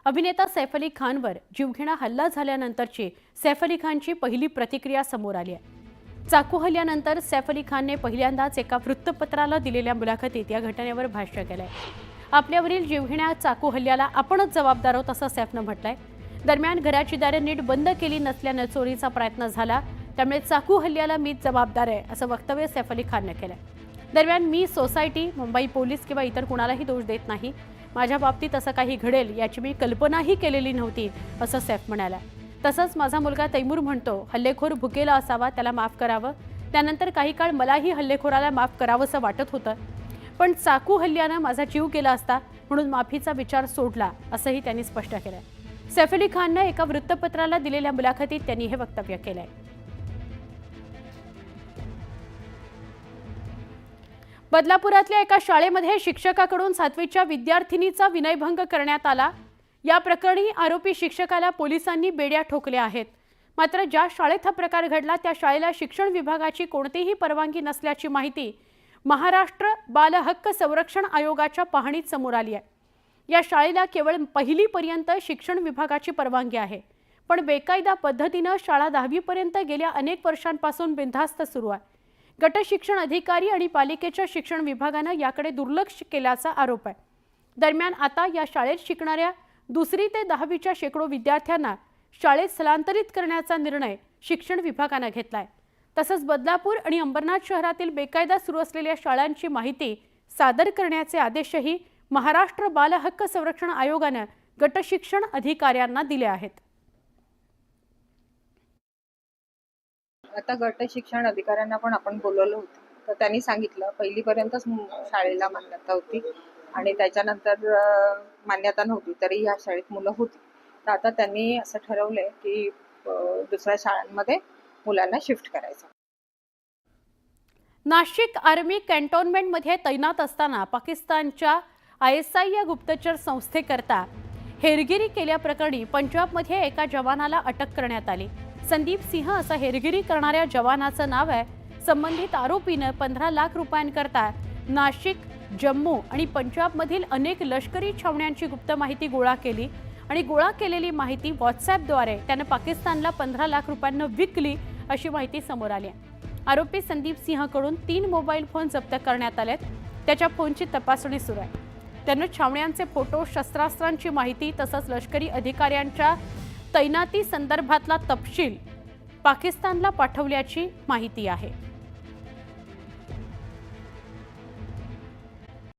अभिनेता सैफ अली खानवर जीवघेणा हल्ला झाल्यानंतरची सैफ अली खानची पहिली प्रतिक्रिया समोर आली आहे। चाकू हल्ल्यानंतर सैफ अली खानने पहिल्यांदाच एका वृत्तपत्राला दिलेल्या मुलाखतीत या घटनेवर भाष्य केलंय। आपल्यावरील जीवघेण्या चाकू हल्ल्याला आपणच जबाबदार आहोत असं सैफनं म्हटलंय। दरम्यान घराची दारे नीट बंद केली नसल्याने चोरीचा प्रयत्न झाला, त्यामुळे चाकू हल्ल्याला मीच जबाबदार आहे असं वक्तव्य सैफ अली खानने केलंय। दरम्यान मी सोसायटी, मुंबई पोलीस किंवा इतर कुणालाही दोष देत नाही। माझ्या बाबतीत असं काही घडेल याची मी कल्पनाही केलेली नव्हती असं सैफ म्हणाला। तसंच माझा मुलगा तैमूर म्हणतो, हल्लेखोर भुकेला असावा, त्याला माफ करावं। त्यानंतर काही काळ मलाही हल्लेखोराला माफ करावंसं वाटत होतं, पण चाकू हल्ल्यानं माझा जीव गेला असता म्हणून माफीचा विचार सोडला असंही त्यांनी स्पष्ट केलंय। सैफ अली खाननं एका वृत्तपत्राला दिलेल्या मुलाखतीत त्यांनी हे वक्तव्य केलंय। बदलापुरातल्या एका शाळेमध्ये शिक्षकाकडून 7वीच्या विद्यार्थिनीचा विनयभंग करण्यात आला। या प्रकरणी आरोपी शिक्षकाला पोलिसांनी बेड्या ठोकल्या आहेत। मात्र ज्या शाळेत हा प्रकार घडला त्या शाळेला शिक्षण विभागाची कोणतीही परवानगी नसल्याची माहिती महाराष्ट्र बाल हक्क संरक्षण आयोगाच्या पाहणीत समोर आली आहे। या शाळेला केवळ पहिलीपर्यंत शिक्षण विभागाची परवानगी आहे, पण बेकायदा पद्धतीने शाळा 10वी पर्यंत गेल्या अनेक वर्षांपासून बिनधास्त सुरू आहे। गट शिक्षण अधिकारी आणि पालिकेच्या शिक्षण विभागाने याकडे दुर्लक्ष केल्याचा आरोप आहे। दरम्यान आता या शाळेत शिकणाऱ्या 2री ते 10वीच्या शेकडो विद्यार्थ्यांना शाळेत स्थलांतरित करण्याचा निर्णय शिक्षण विभागाने घेतलाय। तसंच बदलापूर आणि अंबरनाथ शहरातील बेकायदा सुरू असलेल्या शाळांची माहिती सादर करण्याचे आदेशही महाराष्ट्र बाल हक्क संरक्षण आयोगाने गट शिक्षण अधिकाऱ्यांना दिले आहेत। आता गट शिक्षण अधिकाऱ्यांना पण आपण बोलवलं होतं, तर त्यांनी सांगितलं पहिलीपर्यंतच शाळेला मान्यता होती आणि त्याच्यानंतर मान्यता नव्हती तरी ह्या शाळेत मुलं होती। तर आता त्यांनी असं ठरवलंय की दुसऱ्या शाळांमध्ये मुलांना शिफ्ट करायचं। नाशिक आर्मी कॅन्टोन्मेंटमध्ये तैनात असताना पाकिस्तानच्या ISI या गुप्तचर संस्थेकरता हेरगिरी केल्याप्रकरणी पंजाबमध्ये एका जवानाला अटक करण्यात आली। संदीप सिंह असं हेरगिरी करणाऱ्या जवानाचं नाव आहे। संबंधित आरोपीने 15 लाख रुपयांकरता नाशिक, जम्मू आणि पंजाबमधील अनेक लष्करी छावण्यांची गुप्त माहिती गोळा केली आणि गोळा केलेली माहिती व्हॉट्सॲपद्वारे त्याने पाकिस्तानला 15 लाख रुपयांना विकली अशी माहिती समोर आली आहे। आरोपी संदीप सिंहकडून 3 मोबाईल फोन जप्त करण्यात आलेत। त्याच्या फोनची तपासणी सुरू आहे। त्याने छावण्यांचे फोटो, शस्त्रास्त्रांची माहिती तसंच लष्करी अधिकाऱ्यांच्या तैनाती संदर्भातला तपशील पाकिस्तानला पाठवल्याची माहिती आहे।